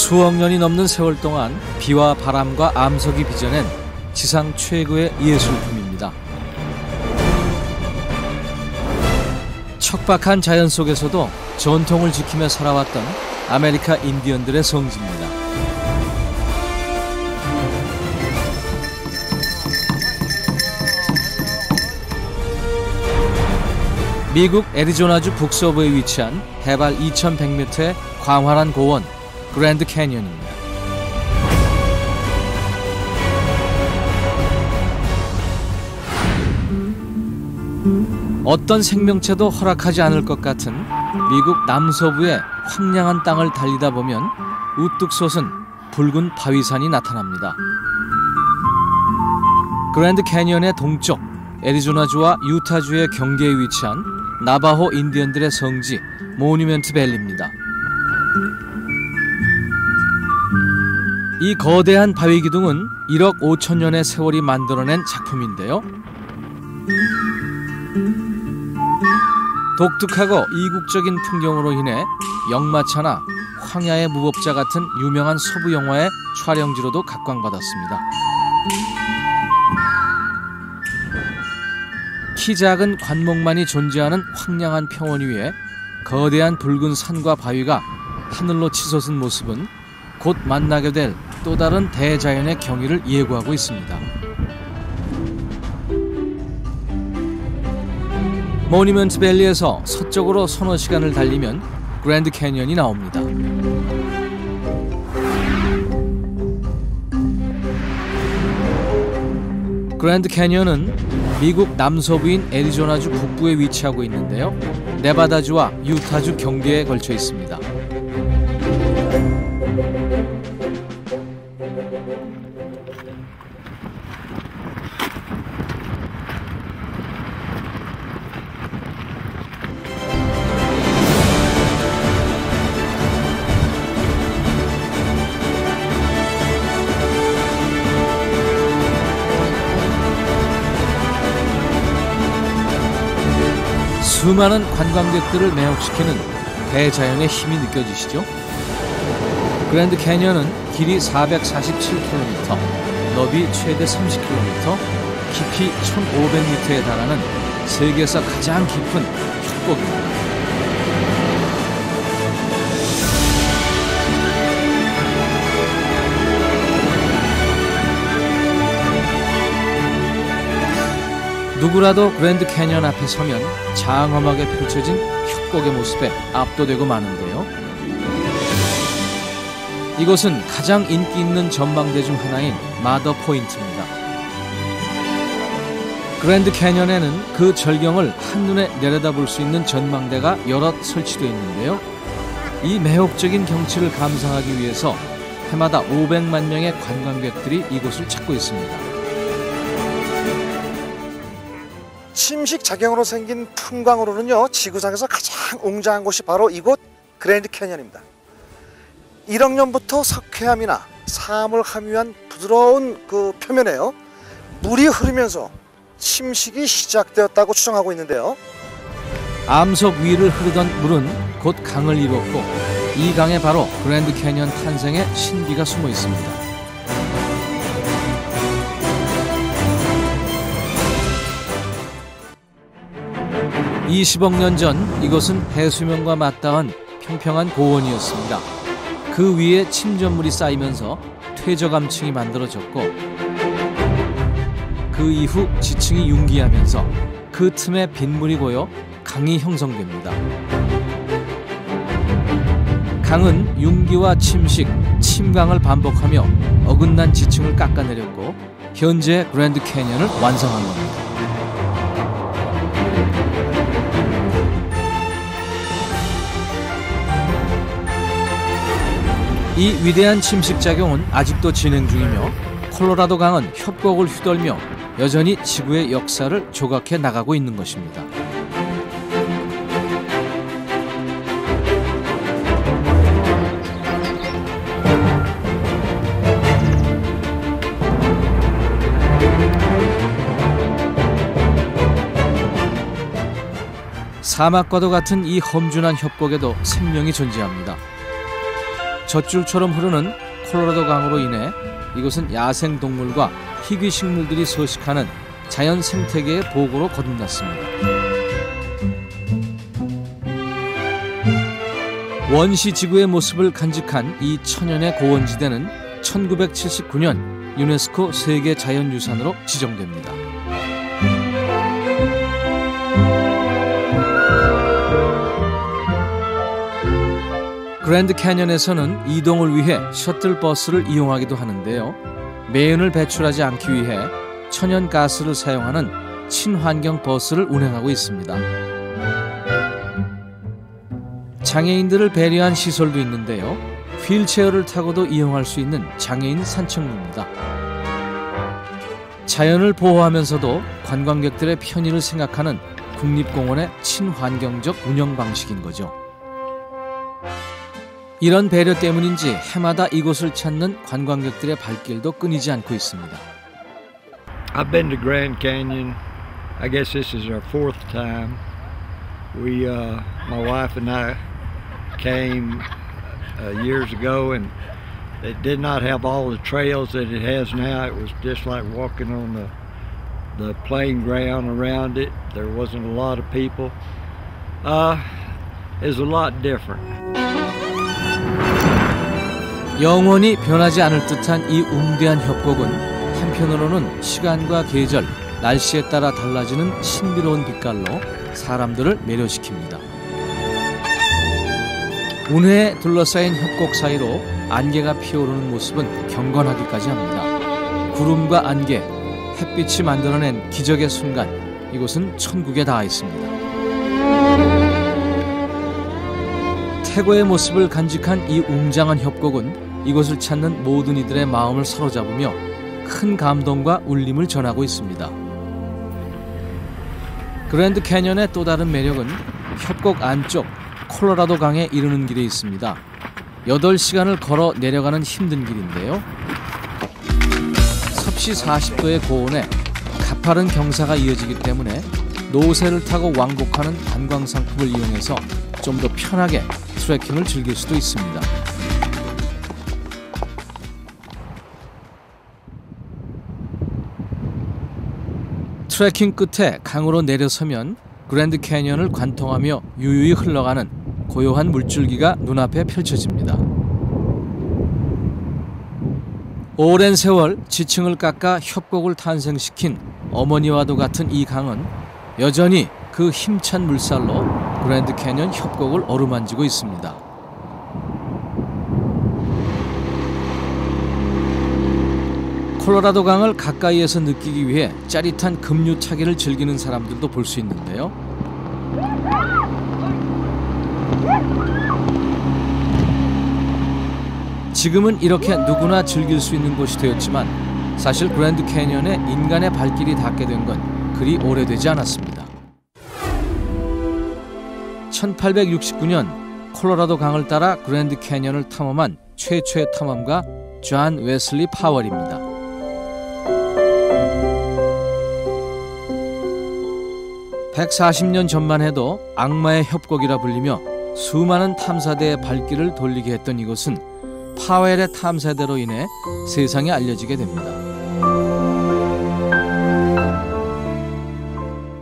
수억 년이 넘는 세월 동안 비와 바람과 암석이 빚어낸 지상 최고의 예술품입니다. 척박한 자연 속에서도 전통을 지키며 살아왔던 아메리카 인디언들의 성지입니다. 미국 애리조나주 북서부에 위치한 해발 2100m의 광활한 고원 그랜드 캐니언입니다. 어떤 생명체도 허락하지 않을 것 같은 미국 남서부의 황량한 땅을 달리다 보면 우뚝 솟은 붉은 바위산이 나타납니다. 그랜드 캐니언의 동쪽 애리조나주와 유타주의 경계에 위치한 나바호 인디언들의 성지 모뉴먼트 밸리입니다. 이 거대한 바위 기둥은 1억 5천 년의 세월이 만들어낸 작품인데요. 독특하고 이국적인 풍경으로 인해 역마차나 황야의 무법자 같은 유명한 서부 영화의 촬영지로도 각광받았습니다. 키 작은 관목만이 존재하는 황량한 평원 위에 거대한 붉은 산과 바위가 하늘로 치솟은 모습은 곧 만나게 될 또 다른 대자연의 경의를 예고하고 있습니다. 모뉴먼트 밸리에서 서쪽으로 서너 시간을 달리면 그랜드 캐니언이 나옵니다. 그랜드 캐니언은 미국 남서부인 애리조나주 북부에 위치하고 있는데요. 네바다주와 유타주 경계에 걸쳐 있습니다. 수많은 관광객들을 매혹시키는 대자연의 힘이 느껴지시죠? 그랜드 캐니언은 길이 447km, 너비 최대 30km, 깊이 1500m에 달하는 세계에서 가장 깊은 협곡입니다. 누구라도 그랜드 캐니언 앞에 서면 장엄하게 펼쳐진 협곡의 모습에 압도되고 마는데요. 이곳은 가장 인기 있는 전망대 중 하나인 마더 포인트입니다. 그랜드 캐니언에는 그 절경을 한눈에 내려다볼 수 있는 전망대가 여럿 설치되어 있는데요. 이 매혹적인 경치를 감상하기 위해서 해마다 500만 명의 관광객들이 이곳을 찾고 있습니다. 침식작용으로 생긴 풍광으로는요, 지구상에서 가장 웅장한 곳이 바로 이곳 그랜드 캐니언입니다. 1억 년부터 석회암이나 사암을 함유한 부드러운 그 표면에요, 물이 흐르면서 침식이 시작되었다고 추정하고 있는데요. 암석 위를 흐르던 물은 곧 강을 이뤘고 이 강에 바로 그랜드 캐니언 탄생의 신비가 숨어 있습니다. 20억 년 전 이곳은 해수면과 맞닿은 평평한 고원이었습니다. 그 위에 침전물이 쌓이면서 퇴적암층이 만들어졌고 그 이후 지층이 융기하면서 그 틈에 빗물이 고여 강이 형성됩니다. 강은 융기와 침식, 침강을 반복하며 어긋난 지층을 깎아내렸고 현재 그랜드 캐니언을 완성한 겁니다. 이 위대한 침식작용은 아직도 진행 중이며 콜로라도 강은 협곡을 휘돌며 여전히 지구의 역사를 조각해 나가고 있는 것입니다. 사막과도 같은 이 험준한 협곡에도 생명이 존재합니다. 젖줄처럼 흐르는 콜로라도 강으로 인해 이곳은 야생 동물과 희귀 식물들이 서식하는 자연 생태계의 보고로 거듭났습니다. 원시 지구의 모습을 간직한 이 천연의 고원지대는 1979년 유네스코 세계 자연유산으로 지정됩니다. 그랜드 캐년에서는 이동을 위해 셔틀버스를 이용하기도 하는데요. 매연을 배출하지 않기 위해 천연가스를 사용하는 친환경 버스를 운행하고 있습니다. 장애인들을 배려한 시설도 있는데요. 휠체어를 타고도 이용할 수 있는 장애인 산책로입니다. 자연을 보호하면서도 관광객들의 편의를 생각하는 국립공원의 친환경적 운영 방식인 거죠. 이런 배려 때문인지 해마다 이곳을 찾는 관광객들의 발길도 끊이지 않고 있습니다. I've been to Grand Canyon. I guess this is our fourth time. My wife and I came years ago, and it did not have all the trails that it has now. It was just like walking on the plain ground around it. There wasn't a lot of people. It's a lot different. 영원히 변하지 않을 듯한 이 웅대한 협곡은 한편으로는 시간과 계절, 날씨에 따라 달라지는 신비로운 빛깔로 사람들을 매료시킵니다. 운해에 둘러싸인 협곡 사이로 안개가 피어오르는 모습은 경건하기까지 합니다. 구름과 안개, 햇빛이 만들어낸 기적의 순간, 이곳은 천국에 닿아 있습니다. 태고의 모습을 간직한 이 웅장한 협곡은 이곳을 찾는 모든 이들의 마음을 사로잡으며 큰 감동과 울림을 전하고 있습니다. 그랜드 캐년의 또 다른 매력은 협곡 안쪽 콜로라도 강에 이르는 길에 있습니다. 8시간을 걸어 내려가는 힘든 길인데요. 섭씨 40도의 고온에 가파른 경사가 이어지기 때문에 노새를 타고 왕복하는 관광 상품을 이용해서 좀 더 편하게 트레킹을 즐길 수도 있습니다. 트레킹 끝에 강으로 내려서면 그랜드 캐년을 관통하며 유유히 흘러가는 고요한 물줄기가 눈앞에 펼쳐집니다. 오랜 세월 지층을 깎아 협곡을 탄생시킨 어머니와도 같은 이 강은 여전히 그 힘찬 물살로 그랜드 캐년 협곡을 어루만지고 있습니다. 콜로라도 강을 가까이에서 느끼기 위해 짜릿한 급류타기를 즐기는 사람들도 볼 수 있는데요. 지금은 이렇게 누구나 즐길 수 있는 곳이 되었지만 사실 그랜드 캐년에 인간의 발길이 닿게 된 건 그리 오래되지 않았습니다. 1869년 콜로라도 강을 따라 그랜드 캐년을 탐험한 최초의 탐험가 존 웨슬리 파월입니다. (140년) 전만 해도 악마의 협곡이라 불리며 수많은 탐사대의 발길을 돌리게 했던 이곳은 파웰의 탐사대로 인해 세상에 알려지게 됩니다.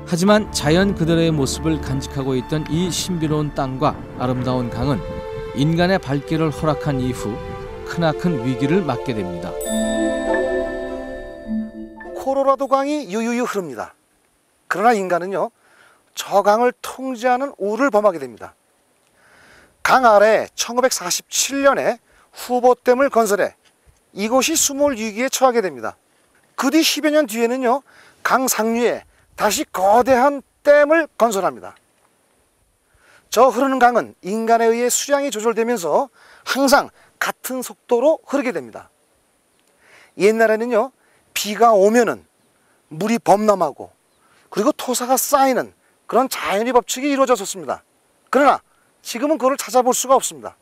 하지만 자연 그대로의 모습을 간직하고 있던 이 신비로운 땅과 아름다운 강은 인간의 발길을 허락한 이후 크나큰 위기를 맞게 됩니다. 콜로라도 강이 유유히 흐릅니다. 그러나 인간은요, 저 강을 통제하는 우를 범하게 됩니다. 강 아래에 1947년에 후보댐을 건설해 이곳이 수몰 위기에 처하게 됩니다. 그 뒤 10여 년 뒤에는요, 강 상류에 다시 거대한 댐을 건설합니다. 저 흐르는 강은 인간에 의해 수량이 조절되면서 항상 같은 속도로 흐르게 됩니다. 옛날에는요, 비가 오면은 물이 범람하고 그리고 토사가 쌓이는 그런 자연의 법칙이 이루어졌었습니다. 그러나 지금은 그걸 찾아볼 수가 없습니다.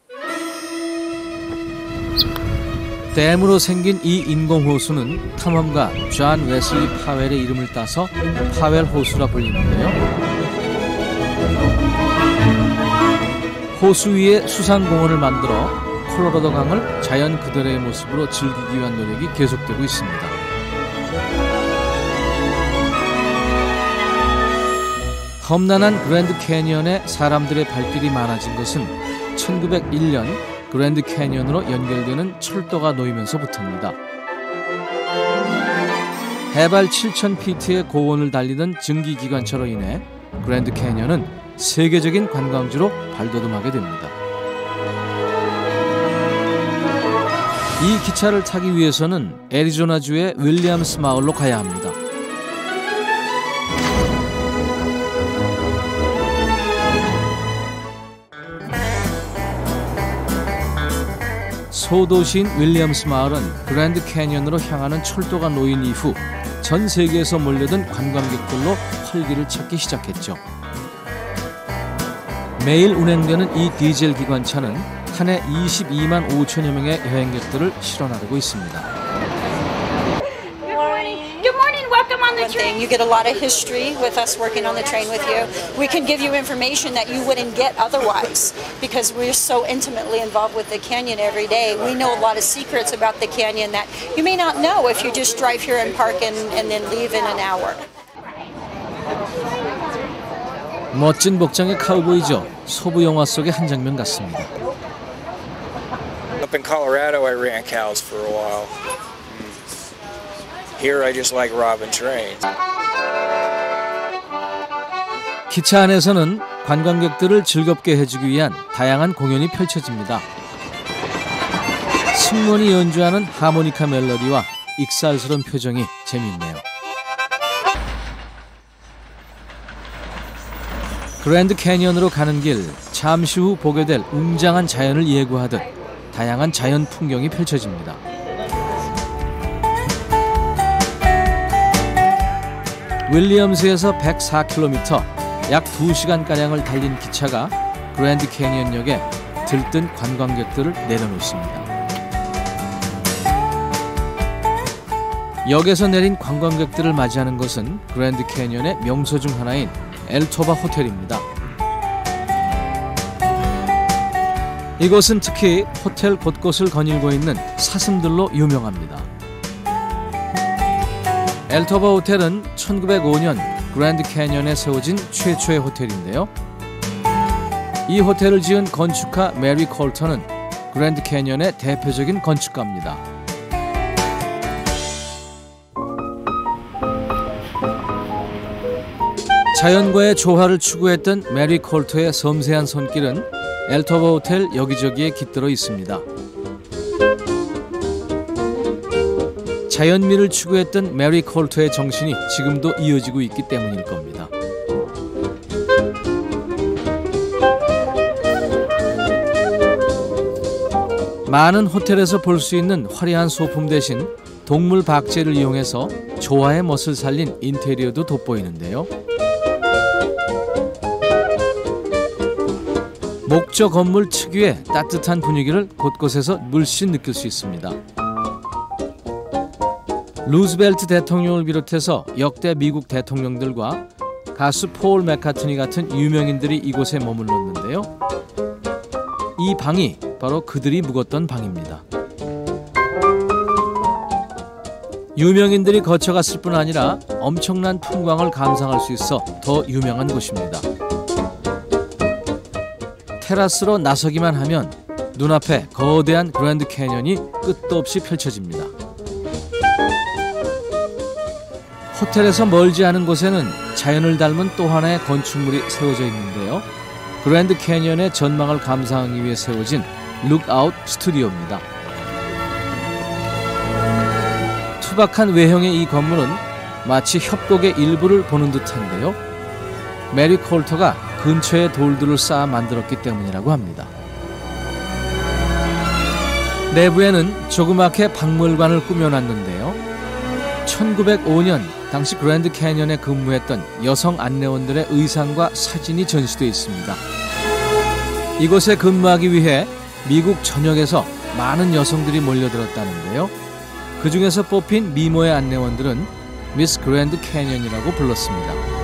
댐으로 생긴 이 인공호수는 탐험가 존 웨슬리 파웰의 이름을 따서 파웰 호수라 불리는데요. 호수 위에 수상공원을 만들어 콜로라도 강을 자연 그대로의 모습으로 즐기기 위한 노력이 계속되고 있습니다. 험난한 그랜드 캐니언에 사람들의 발길이 많아진 것은 1901년 그랜드 캐니언으로 연결되는 철도가 놓이면서부터입니다. 해발 7,000피트의 고원을 달리던 증기기관차로 인해 그랜드 캐니언은 세계적인 관광지로 발돋움하게 됩니다. 이 기차를 타기 위해서는 애리조나주의 윌리엄스 마을로 가야 합니다. 소도시인 윌리엄스 마을은 그랜드 캐니언으로 향하는 철도가 놓인 이후 전 세계에서 몰려든 관광객들로 활기를 찾기 시작했죠. 매일 운행되는 이 디젤 기관차는 한 해 22만 5천여 명의 여행객들을 실어나르고 있습니다. Good morning, welcome on the train. You get a lot of history with us working on the train with you. We can give you information that you wouldn't get otherwise because we're so intimately involved with the canyon every day. We know a lot of secrets about the canyon that you may not know if you just drive here and park and then leave in an hour. 멋진 복장의 카우보이죠. 소부 영화 속의 한 장면 같습니다. Up in Colorado, I ran cows for a while. Here, I just like robbing trains. 기차 안에서는 관광객들을 즐겁게 해주기 위한 다양한 공연이 펼쳐집니다. 승무원이 연주하는 하모니카 멜로디와 익살스러운 표정이 재미있네요. 그랜드 캐니언으로 가는 길, 잠시 후 보게 될 웅장한 자연을 예고하듯 다양한 자연 풍경이 펼쳐집니다. 윌리엄스에서 104km, 약 2시간가량을 달린 기차가 그랜드 캐니언역에 들뜬 관광객들을 내려놓습니다. 역에서 내린 관광객들을 맞이하는 것은 그랜드 캐니언의 명소 중 하나인 엘토바 호텔입니다. 이곳은 특히 호텔 곳곳을 거닐고 있는 사슴들로 유명합니다. 엘토바 호텔은 1905년 그랜드 캐니언에 세워진 최초의 호텔인데요. 이 호텔을 지은 건축가 메리 콜턴은 그랜드 캐니언의 대표적인 건축가입니다. 자연과의 조화를 추구했던 메리 콜턴의 섬세한 손길은 엘토바 호텔 여기저기에 깃들어 있습니다. 자연미를 추구했던 메리 콜턴의 정신이 지금도 이어지고 있기 때문일 겁니다. 많은 호텔에서 볼 수 있는 화려한 소품 대신 동물 박제를 이용해서 조화의 멋을 살린 인테리어도 돋보이는데요. 목조 건물 특유의 따뜻한 분위기를 곳곳에서 물씬 느낄 수 있습니다. 루즈벨트 대통령을 비롯해서 역대 미국 대통령들과 가수 폴 맥카트니 같은 유명인들이 이곳에 머물렀는데요. 이 방이 바로 그들이 묵었던 방입니다. 유명인들이 거쳐갔을 뿐 아니라 엄청난 풍광을 감상할 수 있어 더 유명한 곳입니다. 테라스로 나서기만 하면 눈앞에 거대한 그랜드 캐니언이 끝도 없이 펼쳐집니다. 호텔에서 멀지 않은 곳에는 자연을 닮은 또 하나의 건축물이 세워져 있는데요. 그랜드 캐니언의 전망을 감상하기 위해 세워진 룩아웃 스튜디오입니다. 투박한 외형의 이 건물은 마치 협곡의 일부를 보는 듯한데요. 메리 콜터가 근처에 돌들을 쌓아 만들었기 때문이라고 합니다. 내부에는 조그맣게 박물관을 꾸며놨는데요. 1905년 당시 그랜드 캐니언에 근무했던 여성 안내원들의 의상과 사진이 전시되어 있습니다. 이곳에 근무하기 위해 미국 전역에서 많은 여성들이 몰려들었다는데요. 그 중에서 뽑힌 미모의 안내원들은 미스 그랜드 캐니언이라고 불렀습니다.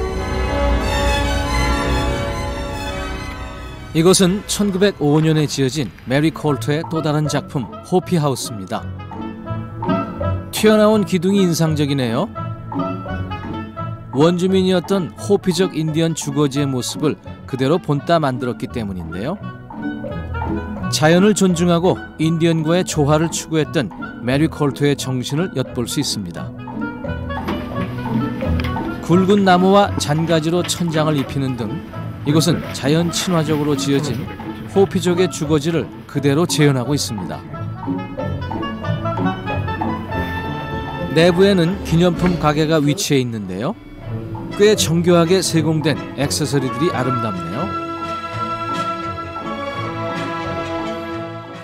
이것은 1905년에 지어진 메리 콜트의 또 다른 작품 호피 하우스입니다. 튀어나온 기둥이 인상적이네요. 원주민이었던 호피족 인디언 주거지의 모습을 그대로 본따 만들었기 때문인데요. 자연을 존중하고 인디언과의 조화를 추구했던 메리 콜트의 정신을 엿볼 수 있습니다. 굵은 나무와 잔가지로 천장을 입히는 등 이곳은 자연 친화적으로 지어진 호피족의 주거지를 그대로 재현하고 있습니다. 내부에는 기념품 가게가 위치해 있는데요. 꽤 정교하게 세공된 액세서리들이 아름답네요.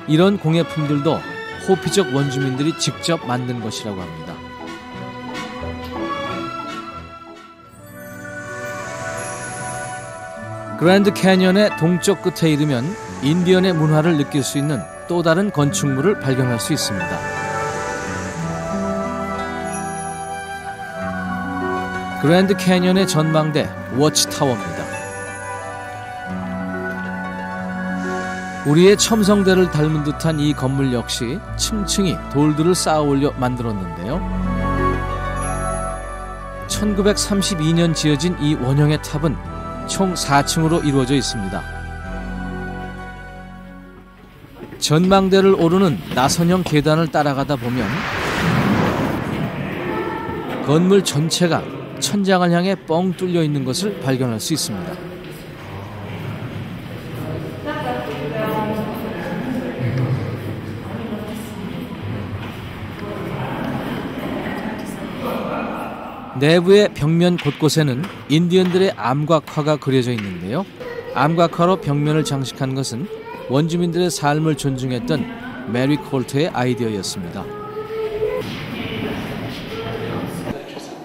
이런 공예품들도 호피족 원주민들이 직접 만든 것이라고 합니다. 그랜드 캐니언의 동쪽 끝에 이르면 인디언의 문화를 느낄 수 있는 또 다른 건축물을 발견할 수 있습니다. 그랜드 캐니언의 전망대 워치타워입니다. 우리의 첨성대를 닮은 듯한 이 건물 역시 층층이 돌들을 쌓아 올려 만들었는데요. 1932년 지어진 이 원형의 탑은 총 4층으로 이루어져 있습니다. 전망대를 오르는 나선형 계단을 따라가다 보면 건물 전체가 천장을 향해 뻥 뚫려 있는 것을 발견할 수 있습니다. 내부의 벽면 곳곳에는 인디언들의 암각화가 그려져 있는데요. 암각화로 벽면을 장식한 것은 원주민들의 삶을 존중했던 메리 콜트의 아이디어였습니다.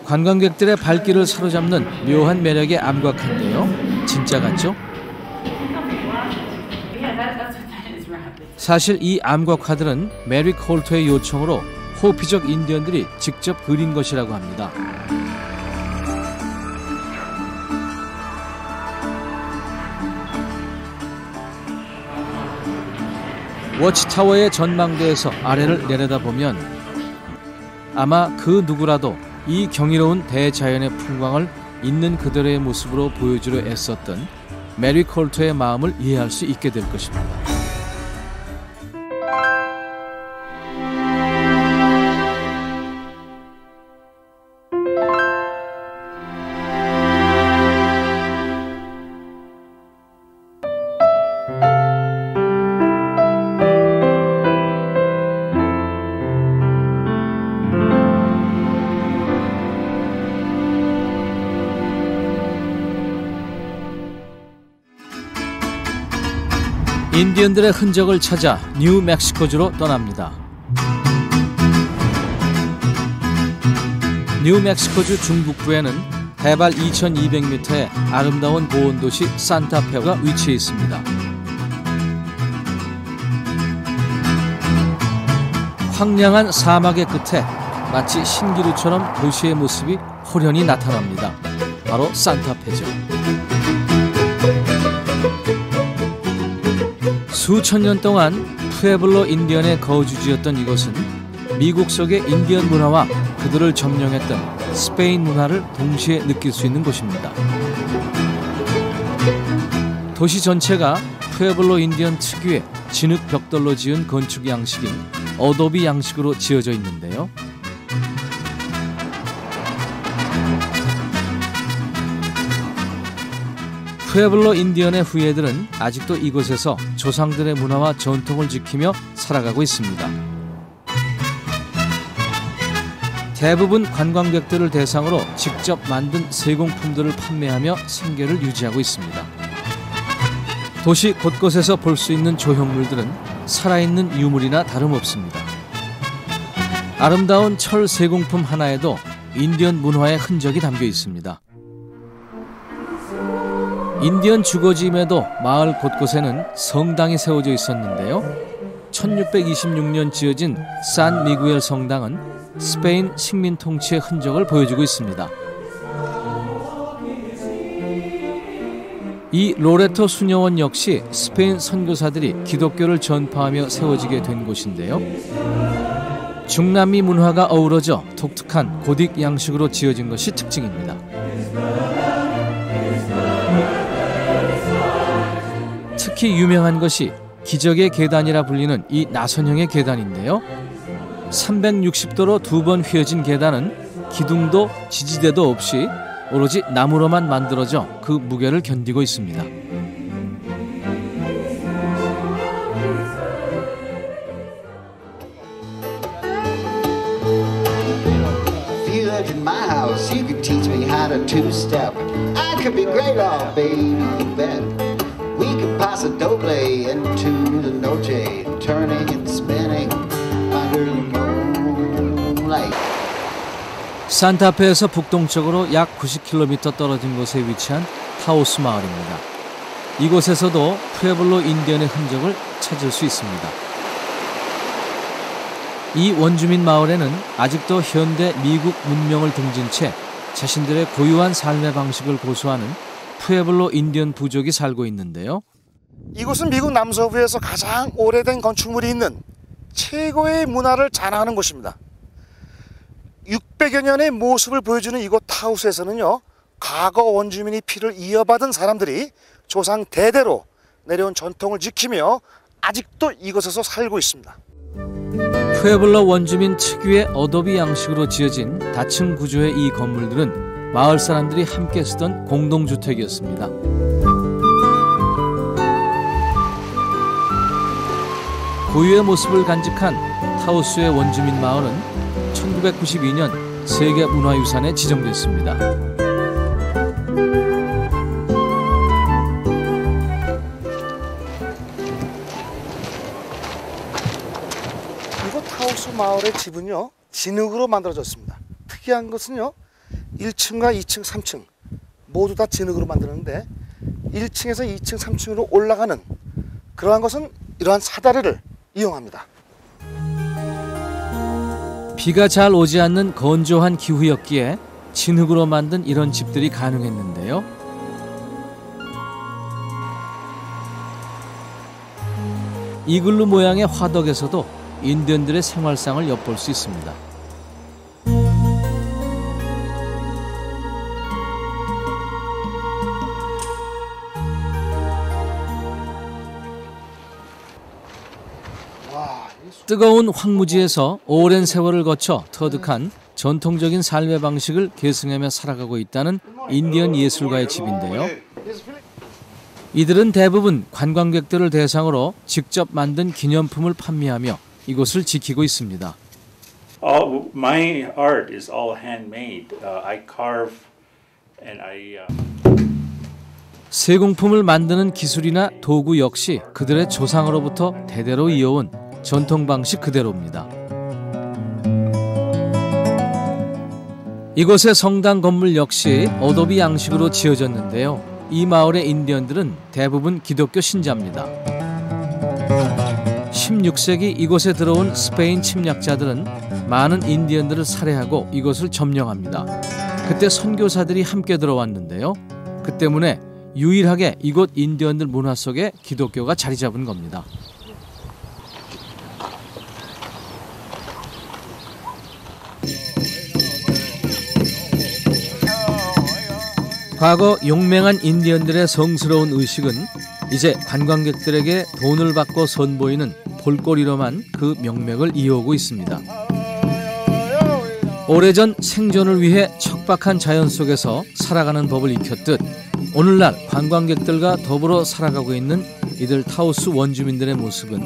관광객들의 발길을 사로잡는 묘한 매력의 암각화인데요. 진짜 같죠? 사실 이 암각화들은 메리 콜트의 요청으로 호피족 인디언들이 직접 그린 것이라고 합니다. 워치타워의 전망대에서 아래를 내려다보면 아마 그 누구라도 이 경이로운 대자연의 풍광을 있는 그대로의 모습으로 보여주려 애썼던 메리 콜트의 마음을 이해할 수 있게 될 것입니다. 인디언들의 흔적을 찾아 뉴멕시코주로 떠납니다. 뉴멕시코주 중북부에는 해발 2200m의 아름다운 보온도시 산타페가 위치해 있습니다. 황량한 사막의 끝에 마치 신기루처럼 도시의 모습이 호련히 나타납니다. 바로 산타페죠. 수천 년 동안 푸에블로 인디언의 거주지였던 이곳은 미국 속의 인디언 문화와 그들을 점령했던 스페인 문화를 동시에 느낄 수 있는 곳입니다. 도시 전체가 푸에블로 인디언 특유의 진흙 벽돌로 지은 건축 양식인 어도비 양식으로 지어져 있는데요. 푸에블로 인디언의 후예들은 아직도 이곳에서 조상들의 문화와 전통을 지키며 살아가고 있습니다. 대부분 관광객들을 대상으로 직접 만든 세공품들을 판매하며 생계를 유지하고 있습니다. 도시 곳곳에서 볼 수 있는 조형물들은 살아있는 유물이나 다름없습니다. 아름다운 철 세공품 하나에도 인디언 문화의 흔적이 담겨 있습니다. 인디언 주거지임에도 마을 곳곳에는 성당이 세워져 있었는데요. 1626년 지어진 산 미구엘 성당은 스페인 식민 통치의 흔적을 보여주고 있습니다. 이 로레토 수녀원 역시 스페인 선교사들이 기독교를 전파하며 세워지게 된 곳인데요. 중남미 문화가 어우러져 독특한 고딕 양식으로 지어진 것이 특징입니다. 특히 유명한 것이 기적의 계단이라 불리는 이 나선형의 계단인데요. 360도로 2번 휘어진 계단은 기둥도 지지대도 없이 오로지 나무로만 만들어져 그 무게를 견디고 있습니다. If you lived in my house, you could teach me how to two-step. I could be great, oh baby, you bet. We could pass a doble into the noche, turning and spinning under the moonlight. 산타페에서 북동쪽으로 약 90km 떨어진 곳에 위치한 타우스 마을입니다. 이곳에서도 푸에블로 인디언의 흔적을 찾을 수 있습니다. 이 원주민 마을에는 아직도 현대 미국 문명을 등진 채 자신들의 고유한 삶의 방식을 고수하는 푸에블로 인디언 부족이 살고 있는데요. 이곳은 미국 남서부에서 가장 오래된 건축물이 있는 최고의 문화를 자랑하는 곳입니다. 600여 년의 모습을 보여주는 이곳 타우스에서는요, 과거 원주민이 피를 이어받은 사람들이 조상 대대로 내려온 전통을 지키며 아직도 이곳에서 살고 있습니다. 푸에블로 원주민 특유의 어도비 양식으로 지어진 다층 구조의 이 건물들은 마을 사람들이 함께 쓰던 공동주택이었습니다. 고유의 모습을 간직한 타우스의 원주민 마을은 1992년 세계문화유산에 지정됐습니다. 이곳 타우스 마을의 집은요, 진흙으로 만들어졌습니다. 특이한 것은요, 1층과 2층, 3층 모두 다 진흙으로 만드는데 1층에서 2층, 3층으로 올라가는 그러한 것은 이러한 사다리를 이용합니다. 비가 잘 오지 않는 건조한 기후였기에 진흙으로 만든 이런 집들이 가능했는데요. 이글루 모양의 화덕에서도 인디언들의 생활상을 엿볼 수 있습니다. 뜨거운 황무지에서 오랜 세월을 거쳐 터득한 전통적인 삶의 방식을 계승하며 살아가고 있다는 인디언 예술가의 집인데요. 이들은 대부분 관광객들을 대상으로 직접 만든 기념품을 판매하며 이곳을 지키고 있습니다. My art is all handmade. I carve and 세공품을 만드는 기술이나 도구 역시 그들의 조상으로부터 대대로 이어온 전통 방식 그대로입니다. 이곳의 성당 건물 역시 어도비 양식으로 지어졌는데요. 이 마을의 인디언들은 대부분 기독교 신자입니다. 16세기 이곳에 들어온 스페인 침략자들은 많은 인디언들을 살해하고 이곳을 점령합니다. 그때 선교사들이 함께 들어왔는데요. 그 때문에 유일하게 이곳 인디언들 문화 속에 기독교가 자리 잡은 겁니다. 과거 용맹한 인디언들의 성스러운 의식은 이제 관광객들에게 돈을 받고 선보이는 볼거리로만 그 명맥을 이어오고 있습니다. 오래전 생존을 위해 척박한 자연 속에서 살아가는 법을 익혔듯 오늘날 관광객들과 더불어 살아가고 있는 이들 타우스 원주민들의 모습은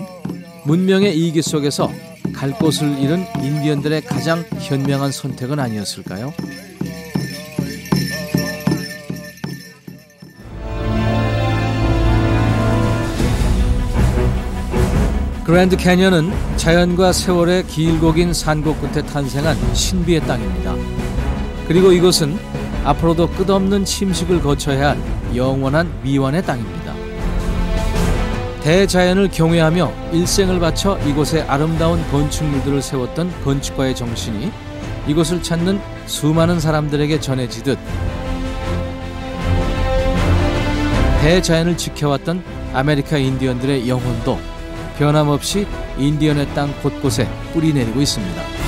문명의 이기 속에서 갈 곳을 잃은 인디언들의 가장 현명한 선택은 아니었을까요? 그랜드 캐년은 자연과 세월의 길고 긴 산곡 끝에 탄생한 신비의 땅입니다. 그리고 이곳은 앞으로도 끝없는 침식을 거쳐야 할 영원한 미완의 땅입니다. 대자연을 경외하며 일생을 바쳐 이곳에 아름다운 건축물들을 세웠던 건축가의 정신이 이곳을 찾는 수많은 사람들에게 전해지듯 대자연을 지켜왔던 아메리카 인디언들의 영혼도 변함없이 인디언의 땅 곳곳에 뿌리 내리고 있습니다.